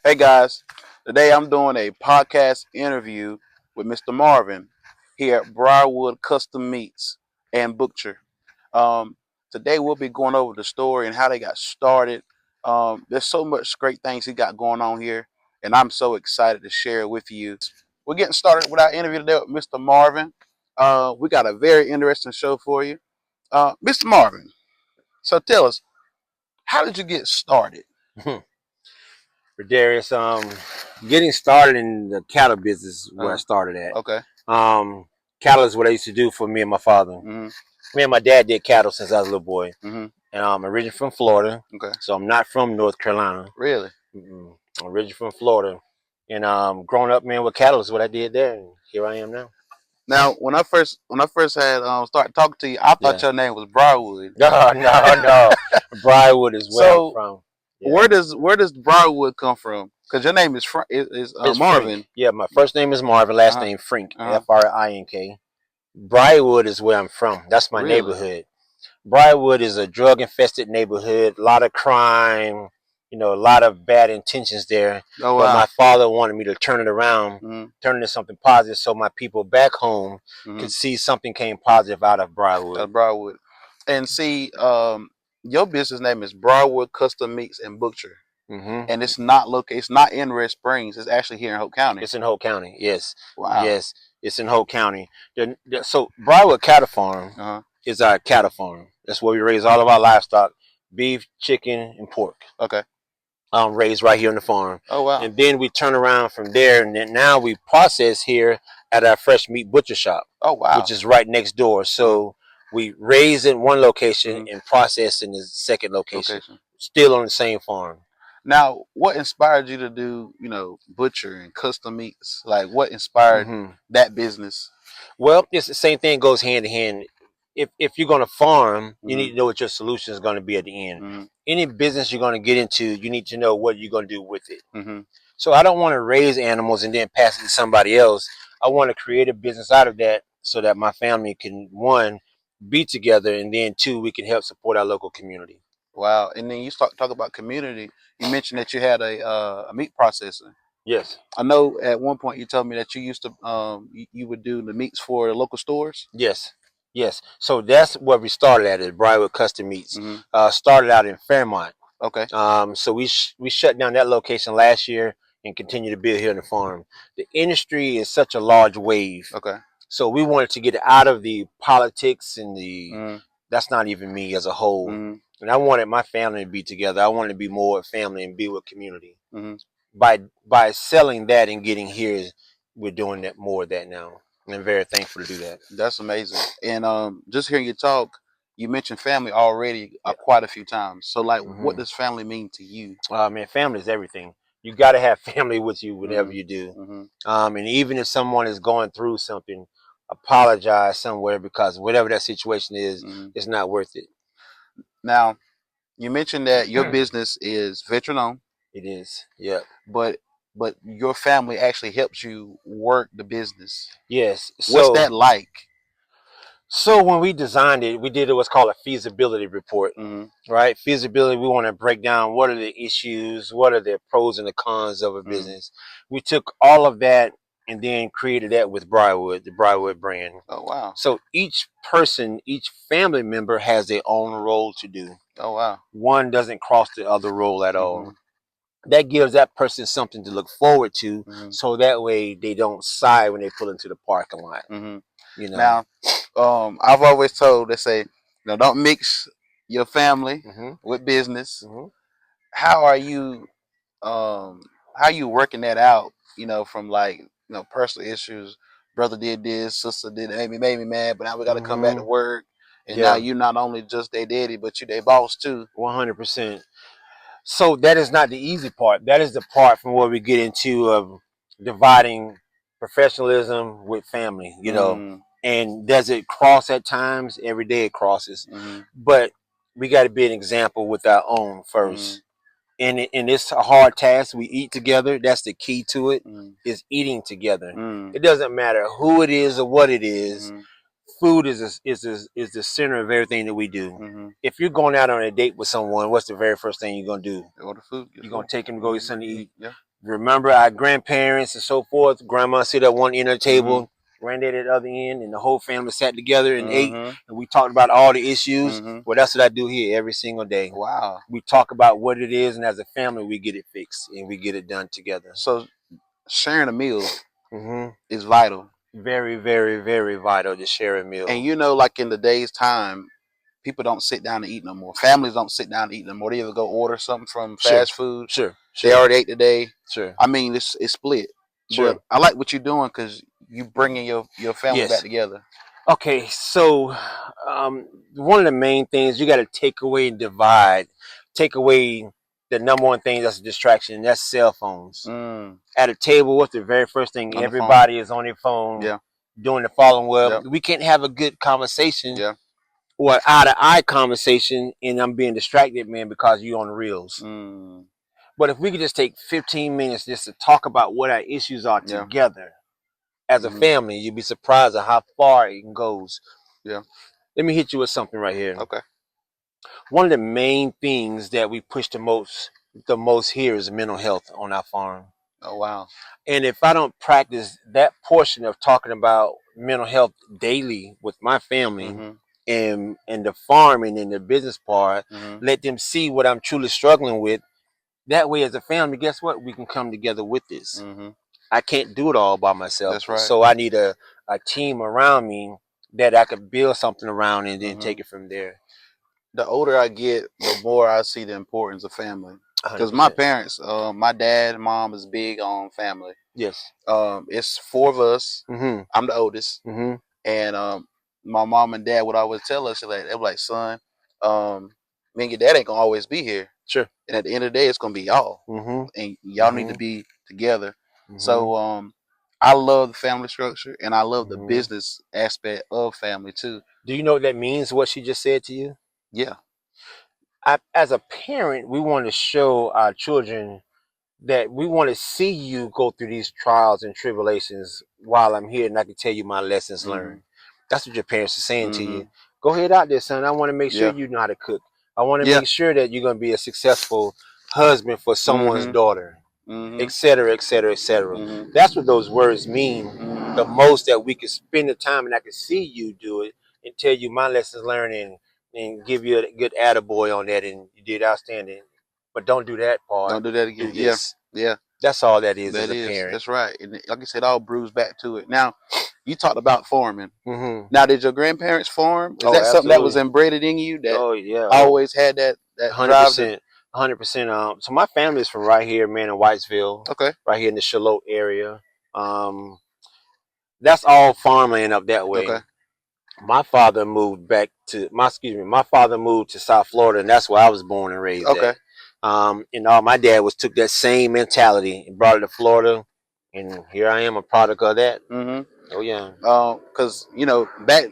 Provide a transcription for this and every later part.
Hey guys, today I'm doing a podcast interview with Mr. Marvin here at Briarwood Custom Meats and Butcher. Um, Today we'll be going over the story and how they got started. There's so much great things he got going on here, and I'm so excited to share it with you. We're getting started with our interview today with Mr. Marvin. We got a very interesting show for you. Mr. Marvin, so tell us, how did you get started? For Darius, getting started in the cattle business is where I Uh, started at. okay. Cattle is what I used to do for me and my father. Mm-hmm. Me and my dad did cattle since I was a little boy. Mm-hmm. And I'm originally from Florida, Okay. so I'm not from North Carolina. Really? I'm originally from Florida. And growing up, man, with cattle is what I did there, and here I am now. Now, when I first had started talking to you, I thought Yeah. your name was Briarwood. No. Briarwood is where I'm So from. where Yeah. does Briarwood come from? Because your name is It's Frink. Marvin. Yeah, my first name is Marvin, last Uh name Frink, huh. Frink. Briarwood is where I'm from. That's my Really? neighborhood. Briarwood is a drug infested neighborhood, a lot of crime, a lot of bad intentions there. Oh But wow. my father wanted me to turn it around, Mm-hmm. turn it into something positive so my people back home Mm-hmm. could see something came positive out of Briarwood. Briarwood, and see, your business name is Briarwood Custom Meats and Butcher, hmm and it's not located. It's not in Red Springs. It's actually here in Hope County. It's in Hope County. Yes. Wow. Yes. It's in Hope County. So Briarwood Cattle Farm Uh huh. is our cattle farm. That's where we raise all of our livestock, beef, chicken, and pork. Okay. Raised right here on the farm. Oh wow. And then we turn around from there, and then now we process here at our fresh meat butcher shop, Oh which wow. is right next door. Uh-huh. So we raise in one location Mm-hmm. and process in the second location, Location. still on the same farm. Now, what inspired you to do, butcher and custom meats? Like, what inspired hmm that business? Well, it's the same thing goes hand in hand. If you're going to farm, you Mm-hmm. need to know what your solution is going to be at the end. Mm-hmm. Any business you're going to get into, you need to know what you're going to do with it. Mm-hmm. So I don't want to raise animals and then pass it to somebody else. I want to create a business out of that so that my family can, one, be together, and then two, we can help support our local community. Wow. And then you talk about community. You mentioned that you had a meat processor. Yes. I know at one point you told me that you used to you would do the meats for the local stores. Yes. Yes. So that's where we started at Briarwood Custom Meats. Mm-hmm. Started out in Fairmont. Okay. So we shut down that location last year and continue to build here on the farm. The industry is such a large wave. Okay. So we wanted to get out of the politics and Mm-hmm. that's not even me as a whole. Mm-hmm. And I wanted my family to be together. I wanted to be more family and be with community. Mm-hmm. By selling that and getting here, we're doing that more of that now. And I'm very thankful to do that. That's amazing. And just hearing you talk, you mentioned family already Yeah. quite a few times. So, like, what hmm does family mean to you? Man, family is everything. You got to have family with you whatever Mm-hmm. you do. Mm-hmm. And even if someone is going through something, apologize somewhere because whatever that situation is, Mm-hmm. it's not worth it. Now, you mentioned that your business is veteran owned, It is. Yep. but your family actually helps you work the business. Yes. What's that like? So when we designed it, we did what's called a feasibility report, Mm-hmm. right? Feasibility, we want to break down what are the issues, what are the pros and the cons of a Mm-hmm. business. We took all of that and then created that with Briarwood, the Briarwood brand. Oh wow. So each person, each family member has their own role to do. Oh wow. One doesn't cross the other role at Mm-hmm. all. That gives that person something to look forward to, Mm-hmm. so that way they don't sigh when they pull into the parking lot. Mm-hmm. You know. Now, I've always told they say, don't mix your family hmm with business. hmm How are you how you working that out? From like personal issues. Brother did this, sister did made me mad, but now we got to come back to hmm work. And now Yeah. you not only just their daddy, but you their boss too. 100%. So that is not the easy part. That is the part from where we get into of dividing professionalism with family, Mm, And does it cross at times? Every day it crosses. mm, But we got to be an example with our own mm, first. And it's a hard task. We eat together. That's the key to it, mm, is eating together. mm, It doesn't matter who it is or what it is. mm, Food is the center of everything that we do. mm. If you're going out on a date with someone, what's the very first thing you're gonna do? Order food, get You're gonna food. take them to go get Mm, something to eat. eat. Yeah. Remember our grandparents and so forth. Grandma sit at one end of the Mm-hmm. table, granddad at the other end, and the whole family sat together and ate, Mm-hmm. and we talked about all the issues. Mm-hmm. Well, that's what I do here every single day. Wow. We talk about what it is, and as a family, we get it fixed and we get it done together. So sharing a meal Hmm. is vital. Very, very, very vital to share a And meal. you know, like in today's time, people don't sit down and eat no more. Families don't sit down and eat no more. They either go order something from Sure, fast food. sure, They sure, already ate today. sure, I mean, it's split. But sure. I like what you're doing because you bringing your family back Yes. together. Okay, so one of the main things you got to take away and divide, take away the number one thing that's a distraction, and that's cell phones. Mm, At a table, what's the very first thing? on the phone. Everybody is on their phone Yeah. doing the following. Well, Yep. we can't have a good conversation Yeah. or eye to eye conversation, and I'm being distracted, man, because you're on the reels. Mm, But if we could just take 15 minutes just to talk about what our issues are yeah. together as a Mm-hmm. family, you'd be surprised at how far it goes. Yeah. Let me hit you with something right here. Okay. One of the main things that we push the most here is mental health on our farm. Oh wow. And if I don't practice that portion of talking about mental health daily with my family Mm-hmm. and the farming and the business part, Mm-hmm. let them see what I'm truly struggling with. That way, as a family, guess what? We can come together with this. Mm-hmm. I can't do it all by myself, That's right. so I need a team around me that I could build something around and then Mm-hmm. take it from there. The older I get, the more I see the importance of family. Because my 100%. parents, my dad and mom is big on family. Yes. It's four of us. Mhm. I'm the oldest, Mhm. and my mom and dad would always tell us like they were like, son, me and your dad ain't gonna always be here, Sure. and at the end of the day, it's gonna be y'all, Mhm. and y'all need to Mhm. be together. Mhm. So I love the family structure, and I love the Mhm. business aspect of family too. Do you know what that means? What she just said to you? Yeah. As a parent, we want to show our children that we want to see you go through these trials and tribulations while I'm here, and I can tell you my lessons Mm-hmm. learned. That's what your parents are saying to Mm-hmm. you. Go ahead out there, son. I want to make sure Yeah. you know how to cook. I want to Yeah. make sure that you're going to be a successful husband for someone's Mm-hmm. daughter, Mm-hmm. etc., etc., etc. Mm-hmm. That's what those words mean. The Mm-hmm. most that we can spend the time, and I can see you do it, and tell you my lessons learned, and give you a good attaboy on that, and you did outstanding. But don't do that part. Don't do that again. Do Yeah. this. Yeah. That's all that is as That a is. parent. That's right. And like I said, all brews back to it. Now, you talked about farming. Hmm. Now, did your grandparents farm? Is Oh, that something that was absolutely. embedded in you that Oh, yeah. Oh, always had that drive to? 100%. 100%. So my family is from right here, man, in Whitesville, Okay. right here in the Charlotte area. Um, that's all farmland up that way. Okay. My father moved to South Florida, and that's where I was born and raised Okay. at. And all my dad was took that same mentality and brought it to Florida, and here I am, a product of that. Mm-hmm. Oh yeah, Because back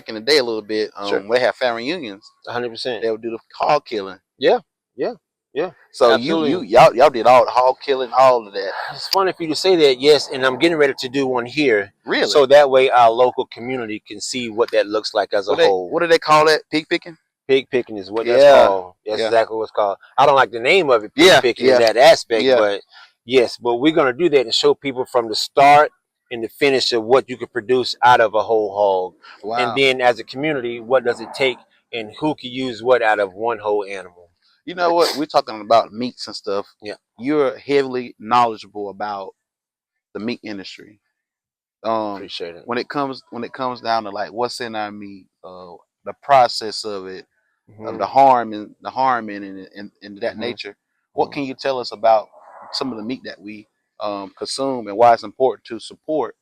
in the day a little bit, sure, they had family reunions. 100%. They would do the hog killing. Yeah, yeah, yeah, So absolutely. y'all did all the hog killing, all of that. It's funny for you to say that, yes, and I'm getting ready to do one here, Really? so that way our local community can see what that looks like as a What whole. do they call that? Pig picking? Pig picking is what that's Yeah. called. That's Yeah. exactly what it's called. I don't like the name of it, pig Yeah. picking in Yeah. that aspect, Yeah. but yes, but we're gonna do that and show people from the start and the finish of what you can produce out of a whole hog, and Wow. then as a community, what does it take and who can use what out of one whole animal. You know what? We're talking about meats and stuff. Yeah, You're heavily knowledgeable about the meat industry. appreciate it. When it comes down to like what's in our meat, the process of it, of Hmm. the harming and that Hmm. nature. What Hmm. can you tell us about some of the meat that we consume and why it's important to support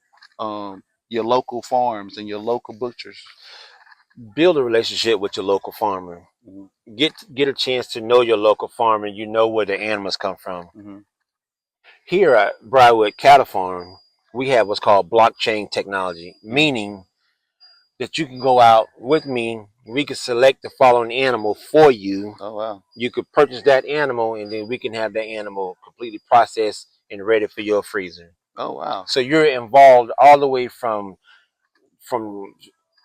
your local farms and your local butchers? Build a relationship with your local farmer. Hmm. Get a chance to know your local farmer. You know where the animals come from. Hmm. Here at Briarwood Cattle Farm, we have what's called blockchain technology, Hmm. meaning that you can go out with me. We can select the following animal for you. Oh wow. You could purchase that animal, and then we can have that animal completely processed and ready for your freezer. Oh wow. So you're involved all the way from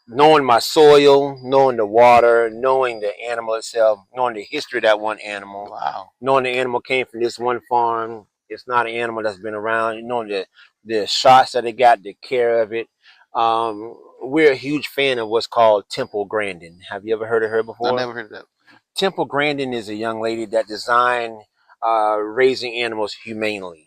knowing my soil, knowing the water, knowing the animal itself, knowing the history of that one animal, Wow. knowing the animal came from this one farm, It's not an animal that's been around. You know the shots that they got, the care of it. We're a huge fan of what's called Temple Grandin. Have you ever heard of her I before? never heard of that. Temple Grandin is a young lady that designed raising animals humanely.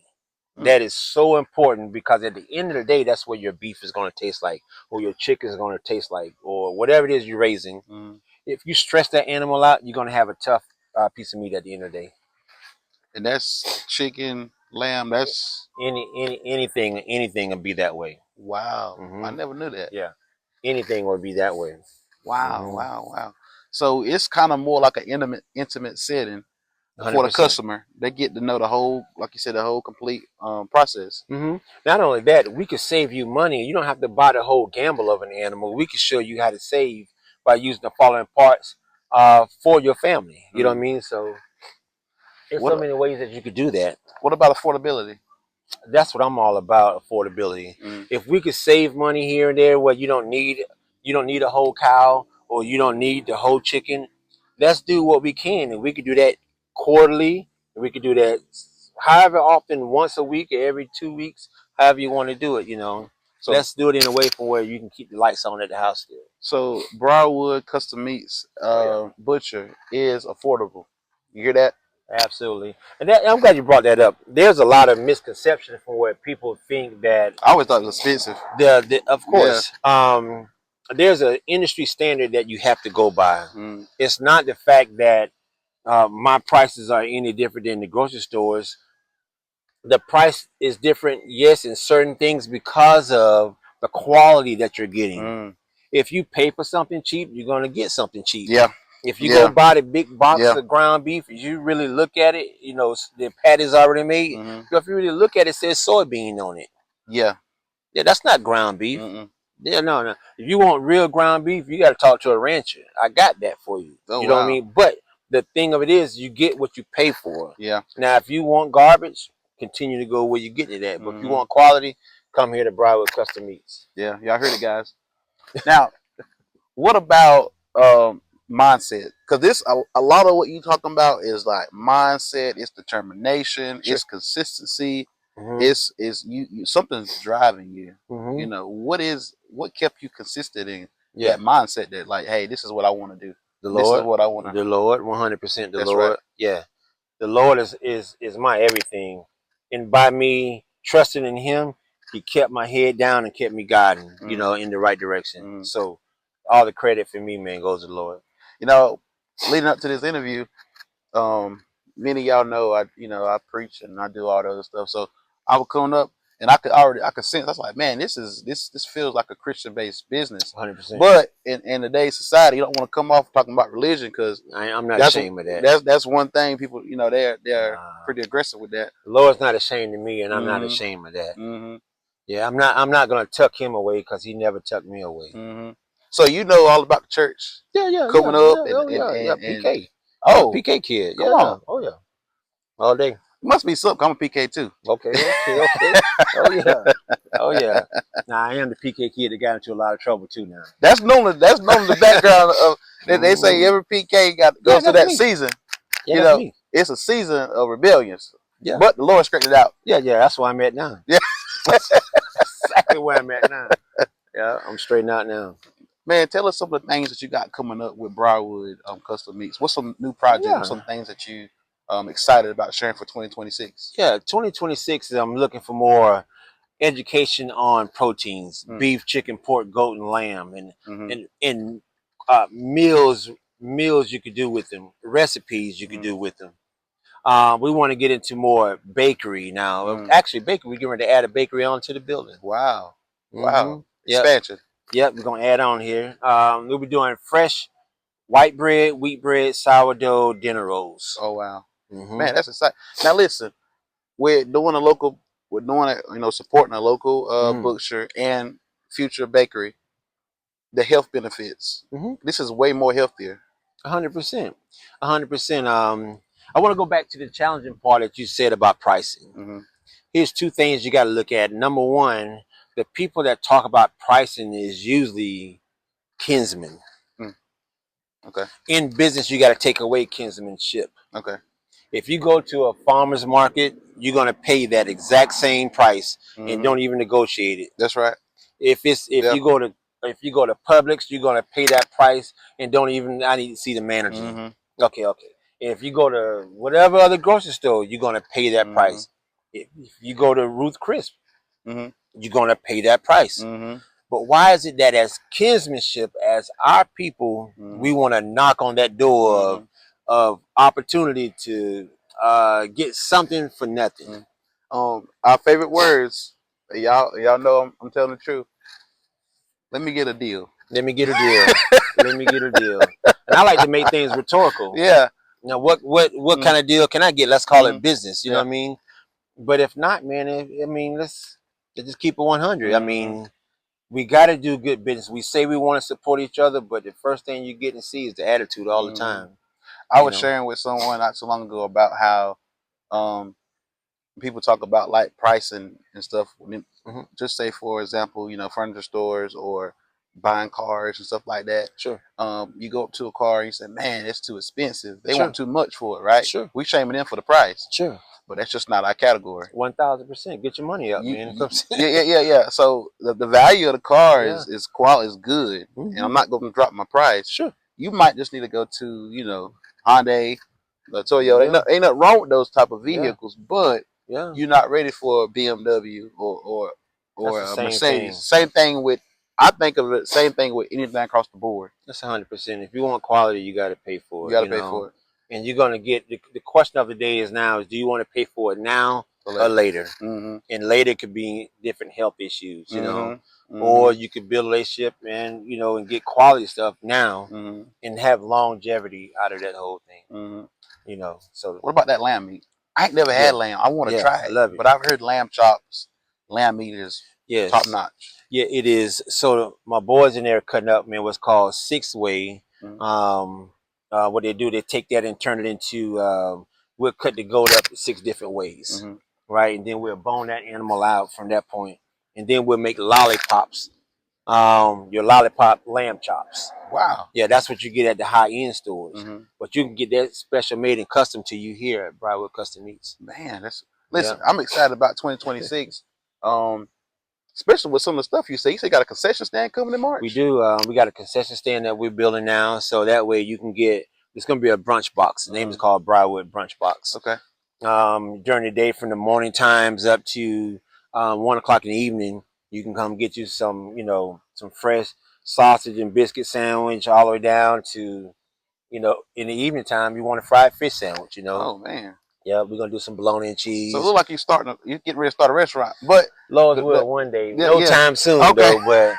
Mm, That is so important because at the end of the day, that's what your beef is going to taste like, or your chicken is going to taste like, or whatever it is you're raising. mm. If you stress that animal out, you're going to have a tough piece of meat at the end of the day. And that's chicken, lamb. That's Anything will be that way. wow. I Hmm. never knew that. Yeah, anything will be that way. Wow, Hmm. wow, wow. So it's kind of more like an intimate setting Hundred for the percent. customer. They get to know the whole, like you said, the whole complete process. Hmm. Not only that, we could save you money. You don't have to buy the whole gamble of an animal. We can show you how to save by using the following parts for your family. You know what I Mm. mean? So there's so What many ways that you could do that. what about affordability? That's what I'm all about, affordability. Mm, If we could save money here and there where you don't need a whole cow or you don't need the whole chicken, let's do what we can. And we could do that quarterly, and we could do that however often, once a week or every 2 weeks, however you want to do it, so Let's do it in a way from where you can keep the lights on at the house still. so Briarwood Custom Meats Oh yeah. butcher is affordable. You hear that? Absolutely. And I'm glad you brought that up. There's a lot of misconception from where people think that I always thought it was expensive. of Yeah. course, there's an industry standard that you have to go by. Mm, It's not the fact that my prices are any different than the grocery stores. The price is different, yes, in certain things because of the quality that you're getting. mm. If you pay for something cheap, you're going to get something cheap. Yeah. If you go Yeah. buy the big box Yeah. of ground beef, if you really look at it, the patty's already made. Hmm. If you really look at it, it says soybean on it. Yeah. Yeah, that's not ground beef. Mm-mm. Yeah, no, no. If you want real ground beef, you got to talk to a rancher. I got that for you. Oh You know what I wow. mean? But the thing of it is, you get what you pay for. Yeah. Now, if you want garbage, continue to go where you're getting it at. But if you Hmm. want quality, come here to Briarwood Custom Meats. Yeah. Y'all heard it, guys. Now, what about mindset? Because a lot of what you talking about is like mindset, it's determination, Sure. it's consistency, Hmm. it's you something's driving you. Hmm. What kept you consistent in Yeah. that mindset that like, hey, this is what I want to do. The This is Lord, what I want to. the Lord, 100% the That's right. Lord. Yeah. The Lord is my everything. And by me trusting in him, he kept my head down and kept me guiding, Mm, in the right direction. mm. So all the credit for me, man, goes to the Lord. You know, leading up to this interview, many of y'all know I preach and I do all the other stuff. So I would come up and I could sense. I was like, man, this feels like a Christian based business. 100%. But in today's society, you don't want to come off talking about religion because I'm not that's ashamed of that. that's one thing people they're Nah. pretty aggressive with that. The Lord's not ashamed of me, and I'm not Hmm. ashamed of that. Hmm. Yeah, I'm not gonna tuck him away because he never tucked me away. Hmm. So you know all about the church Yeah, yeah, coming yeah, up yeah. Oh yeah, yeah. and PK. I'm a oh, PK kid. come Yeah, on, yeah. Oh yeah. All day. must be something. I'm a PK too. Okay, okay, okay. Oh yeah, oh yeah. Now I am the PK kid that got into a lot of trouble too. Now. That's normally the background of they say Hmm. every PK Yeah, goes through that's that me. season. Yeah, You that's know, me. it's a season of rebellions, Yeah, but the Lord straightened it out. yeah, yeah. That's where I'm at now. Yeah, That's exactly where I'm at now. Yeah, I'm straightened out now. man, tell us some of the things that you got coming up with Briarwood Custom Meats. What's some new projects? What's Yeah, some things that you excited about sharing for 2026? yeah. 2026 is I'm looking for more education on proteins: Mm, beef, chicken, pork, goat, and lamb, and mm-hmm, meals you could do with them, recipes you could mm, do with them. We want to get into more bakery now. mm. Actually, bakery. We're getting ready to add a bakery onto the building. Wow, Mm-hmm. wow, Yep, expansion. yep. We're gonna add on here. We'll be doing fresh white bread, wheat bread, sourdough dinner rolls. Oh wow, Mm-hmm. man, that's exciting. Now listen, we're doing a local, we're doing it, supporting a local Mm-hmm. butcher and future bakery. The health benefits. Mm-hmm. This is way more healthier. 100%. 100%. I want to go back to the challenging part that you said about pricing. Hmm. Here's two things you got to look at. Number one, the people that talk about pricing is usually kinsmen. Mm. Okay. In business, you got to take away kinsmanship. Okay. If you go to a farmer's market, you're gonna pay that exact same price and don't even negotiate it. That's right. If Yep. you go to Publix, you're gonna pay that price and don't even. I need to see the manager. Okay, okay. And if you go to whatever other grocery store, you're gonna pay that price. If you go to Ruth Chris, you're gonna pay that price. But why is it that as kinsmanship, as our people, we want to knock on that door of opportunity to get something for nothing? Our favorite words, y'all know I'm telling the truth. Let me get a deal. Let me get a deal. Let me get a deal. And I like to make things rhetorical. Yeah. Now, what kind of deal can I get? Let's call it business. You know Yeah. what I mean? But if not, man, I mean, let's just keep it 100. I mean, we got to do good business. We say we want to support each other, but the first thing you get and see is the attitude all the time. I was sharing with someone not so long ago about how people talk about like pricing and stuff. Just say, for example, furniture stores or buying cars and stuff like that. Sure. You go up to a car and you say, "Man, it's too expensive." They Sure. want too much for it, right? Sure. We shaming them for the price. Sure. But that's just not our category. 1000%. Get your money up, man. Yeah. So the value of the car is quality is good, and I'm not going to drop my price. Sure. You might just need to go to Hyundai, Toyota. Ain't nothing wrong with those type of vehicles, but you're not ready for a BMW or a Mercedes. Same thing with. I think of it. Same thing with anything across the board. That's 100%. If you want quality, you got to pay for it. You got to pay for it. And you're gonna get the question of the day is now is do you want to pay for it now or later? And later could be different health issues, or you could build a relationship and and get quality stuff now and have longevity out of that whole thing. So what about that lamb meat? I ain't never had lamb. I want to try it. I love it. But I've heard lamb chops, lamb meat is top notch. Yeah, it is. So my boys in there cutting up, man, what's called 6-way. What they do, they take that and turn it into, we'll cut the goat up 6 different ways, right? And then we'll bone that animal out from that point. And then we'll make lollipops, your lollipop lamb chops. Wow. Yeah, that's what you get at the high-end stores. But you can get that special made and custom to you here at Briarwood Custom Meats. Man, listen, I'm excited about 2026. Especially with some of the stuff you say. You say you got a concession stand coming in March? We do. We got a concession stand that we're building now. So that way you can get, it's going to be a brunch box. The name is called Briarwood Brunch Box. Okay. During the day from the morning times up to 1 o'clock in the evening, you can come get you some, some fresh sausage and biscuit sandwich all the way down to, in the evening time, you want a fried fish sandwich, Oh, man. Yeah, we're gonna do some bologna and cheese. So it look like you're getting ready to start a restaurant, but Lord will one day. No time soon though. But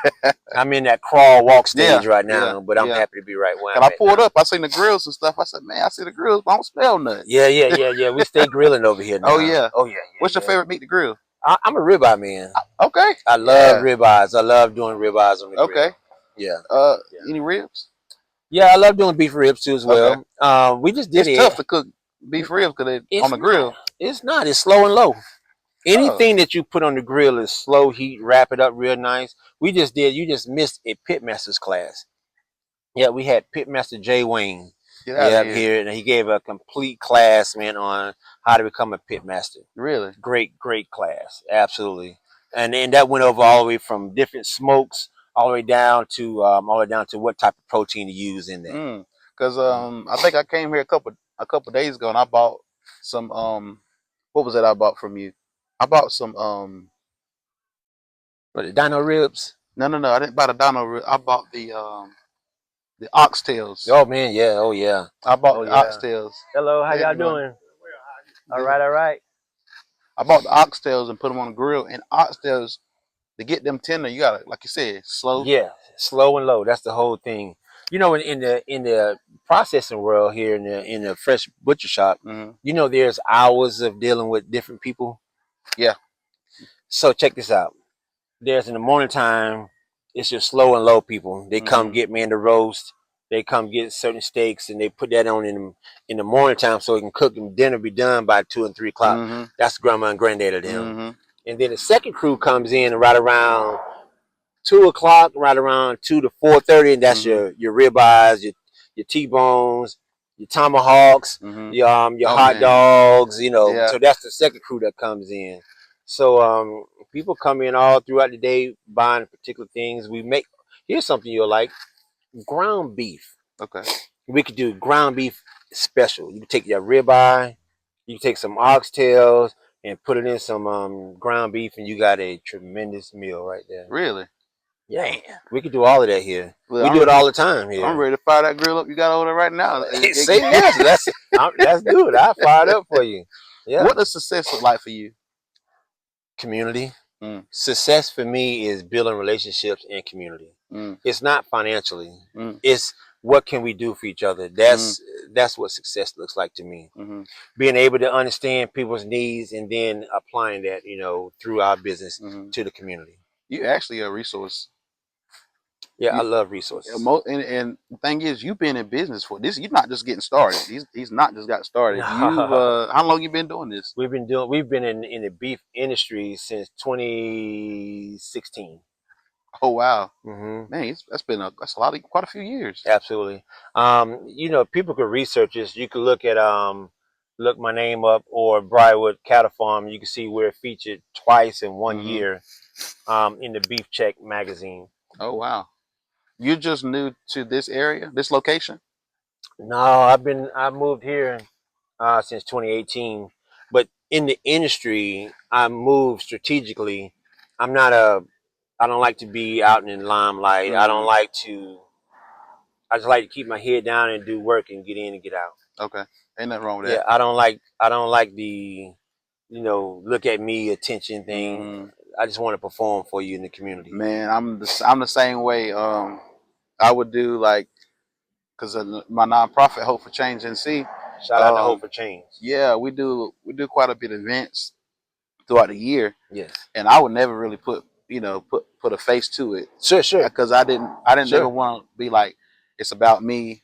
I'm in that crawl walk stage right now. But I'm happy to be right where I'm at. I pulled up. I seen the grills and stuff. I said, "Man, I see the grills, but I don't smell nothing." Yeah. We stay grilling over here now. Oh yeah. What's your favorite meat to grill? I'm a ribeye man. Okay. I love ribeyes. I love doing ribeyes on the grill. Okay. Yeah. Any ribs? Yeah, I love doing beef ribs too as well. We just did It's tough to cook beef ribs because on the grill. It's not. It's slow and low. Anything that you put on the grill is slow heat. Wrap it up real nice. You just missed a pitmaster's class. Yeah, we had Pitmaster Jay Wayne. Here, and he gave a complete class, man, on how to become a pitmaster. Really? Great class. Absolutely. And then that went over all the way from different smokes all the way down to what type of protein to use in there. Because I think I came here a couple days ago and I bought some what was that I bought from you? I bought some the dino ribs? No, I didn't buy the dino ribs. I bought the oxtails. Oh man, yeah, oh yeah. I bought the oxtails. Hello, how y'all doing? All right. I bought the oxtails and put them on the grill. And oxtails, to get them tender, you gotta, like you said, slow. Yeah, slow and low. That's the whole thing. In the processing world here in the fresh butcher shop, there's hours of dealing with different people. Yeah. So check this out. There's in the morning time, it's your slow and low people. They come get me in the roast. They come get certain steaks and they put that on in the morning time so it can cook and dinner be done by 2 and 3 o'clock. That's grandma and granddad of them. And then the second crew comes in right around 2 o'clock, right around 2 to 4:30, and that's your ribeyes, your T-bones, your tomahawks, Mm-hmm. your Oh hot man. dogs. You know, Yeah. so that's the second crew that comes in. So people come in all throughout the day buying particular things. We make here's something you'll like: ground beef. Okay. We could do ground beef special. You can take your ribeye, you can take some oxtails, and put it in some ground beef, and you got a tremendous meal right there. Really? Yeah, we could do all of that here. Well, We do it all the time I'm here. ready to fire that grill up you got over there right now. Say less. Let's do it. I fired up for you. Yeah. What does success look like for you? Community. Mm, Success for me is building relationships and community. mm, It's not financially. mm, It's what can we do for each other. mm, That's what success looks like to me. mm-hmm, Being able to understand people's needs and then applying that, through our business mm-hmm. to the community. You actually a resource. Yeah, I You, love resources. and the thing is, you've been in business for this. You're not just getting started. He's not just got started. You've how long you been doing this? We've been in the beef industry since 2016. Oh wow, Hmm. man, that's a lot of quite a few years. Absolutely. People could research this. You could look my name up or Briarwood Cattle Farm. You can see we're featured twice in one Mm-hmm. year in the Beef Check magazine. Oh wow, you're just new to this area, this location. No, I moved here since 2018, but in the industry, I moved strategically. I'm not a I don't like to be out in the limelight. I don't Mm, like to. I just like to keep my head down and do work and get in and get out. okay, ain't nothing wrong with Yeah, that. I don't like the look at me attention thing. Mm-hmm. I just want to perform for you in the community. Man, I'm the same way. I would do like because my nonprofit Hope for Change NC. Shout out to Hope Um, for Change. yeah, we do quite a bit of events throughout the year, Yes. and I would never really put a face to it Sure, sure, because I didn't ever sure, want to be like it's sure. about me.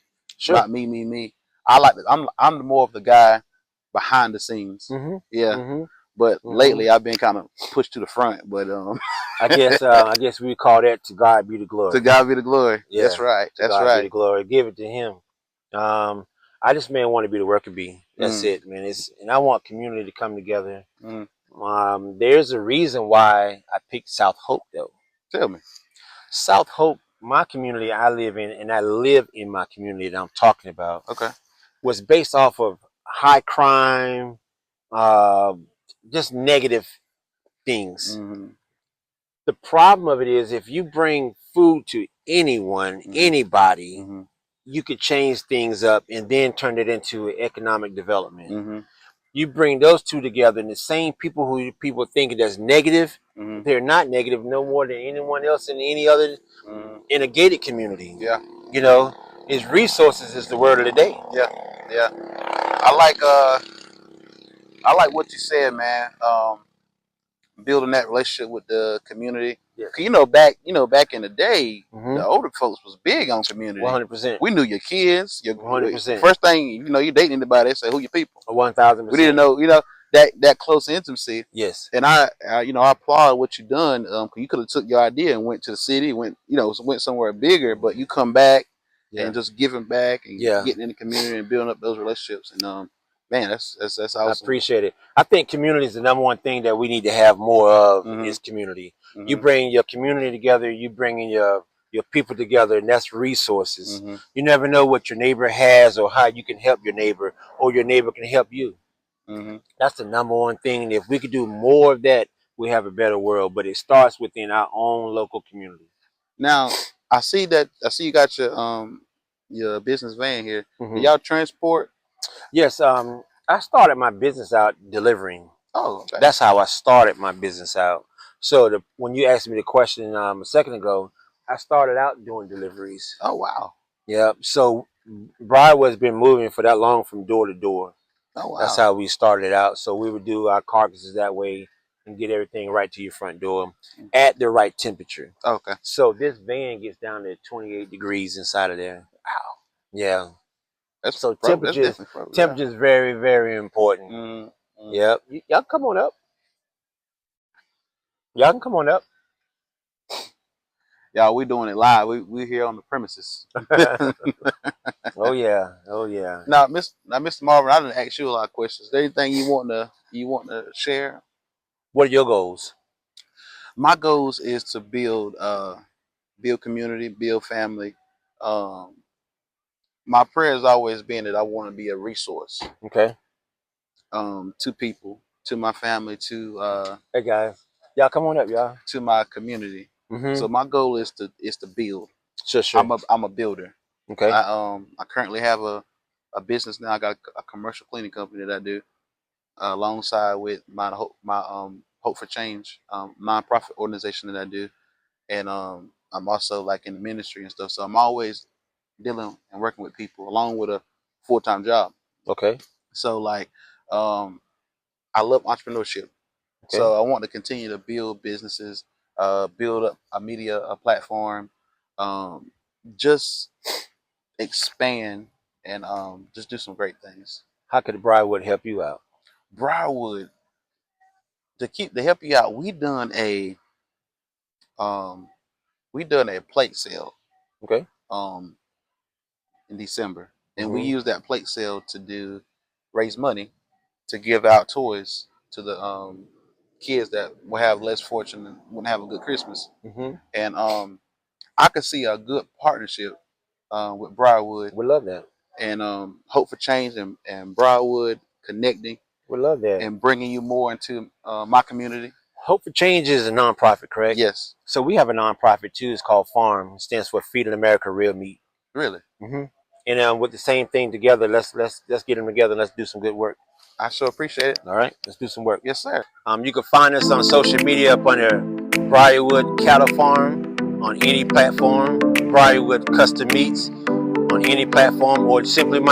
I'm more of the guy behind the scenes. Mhm. Yeah, Mhm. but Mhm. lately I've been kind of pushed to the front. But I guess we call that to God be the to glory. God be the glory. That's Yeah, right. to That's God be right. the glory. Give it to Him. Um, I just want to be the worker bee. That's Mm, it, man. And I want community to come together. mm. There's a reason why I picked South Hope though. Tell me. South Hope, my community I live in, and I live in my community that I'm talking about, Okay. was based off of high crime, uh, just negative things. Mm-hmm. The problem of it is if you bring food to anyone, Mm-hmm. anybody, Mm-hmm. you could change things up and then turn it into economic development. Mm-hmm. You bring those two together, and the same people who people think that's negative, Mm-hmm. they're not negative no more than anyone else in any other Mm-hmm. in a gated community. Yeah. You know, is resources is the word of the day. Yeah. Yeah. I like what you said, man. Building that relationship with the community. Yes. 'Cause back in the day, Mm-hmm. the older folks was big on community. 100%. We knew your kids. Your 100%. first thing you dating anybody, they say who your people. One thousand We didn't percent. know that close intimacy. Yes. And I applaud what you done. 'Cause you could have took your idea and went to the city, went somewhere bigger, but you come back Yeah. and just giving back and Yeah. getting in the community and building up those relationships. And man, that's I awesome. appreciate it. I think community is the number one thing that we need to have more of Hmm. is community. You Hmm. bring your community together, you bring in your people together, and that's resources. Hmm. You never know what your neighbor has or how you can help your neighbor or your neighbor can help you. Hmm. That's the number one thing. And if we could do more of that, we have a better world. But it starts within our own local community. Now I see you got your business van here. Do Hmm. y'all transport? Yes, I started my business out delivering. Oh, okay. That's how I started my business out. So when you asked me the question a second ago, I started out doing deliveries. Oh wow. Yeah. So Briarwood's been moving for that long from door to door. Oh That's wow. how we started out. So we would do our carcasses that way and get everything right to your front door at the right temperature. Okay. So this van gets down to 28 degrees inside of there. Yeah. So That's definitely frozen. Yeah. temperature is very, very important. Mm-hmm. Yep. Y'all come on up. Y'all can come on up. Y'all, we doing it live. We here on the premises. Oh Oh yeah, oh yeah. Now, Mr. Marvin, I didn't ask you a lot of questions. Is there anything you want to share? What are your goals? My goals is to build community, build family. Um, my prayer has always been that I want to be a resource Okay. to people, to my family, Hey guys, y'all come on up, y'all. to my community. So Mm-hmm. my goal is to build. Sure, sure. I'm a builder. Okay. I currently have a business now. I got a commercial cleaning company that I do alongside with my Hope for Change nonprofit organization that I do, and I'm also like in the ministry and stuff. So I'm always dealing and working with people along with a full-time job. Okay. So like I love entrepreneurship. Okay. So I want to continue to build businesses, build up a media a platform, um, just expand and just do some great things. How could Briarwood help you out? Briarwood, to help you out, um, we done a plate sale Okay. um, in December, and we Mm-hmm. used that plate sale to raise money to give out toys to the kids that will have less fortune and wouldn't have a good Christmas. Mm-hmm. And I could see a good partnership with Briarwood We love that. and Hope for Change and Briarwood connecting We love that. and bringing you more into my community. Hope for Change is a nonprofit, correct? Yes, So we have a nonprofit too. It's called Farm. It stands for Feeding America Real Meat. really. Mm-hmm. And with the same thing together, let's get them together. Let's do some good work. I sure appreciate it. All right, let's do some work. Yes, sir. You can find us on social media up under Briarwood Cattle Farm on any platform, Briarwood Custom Meats on any platform, or simply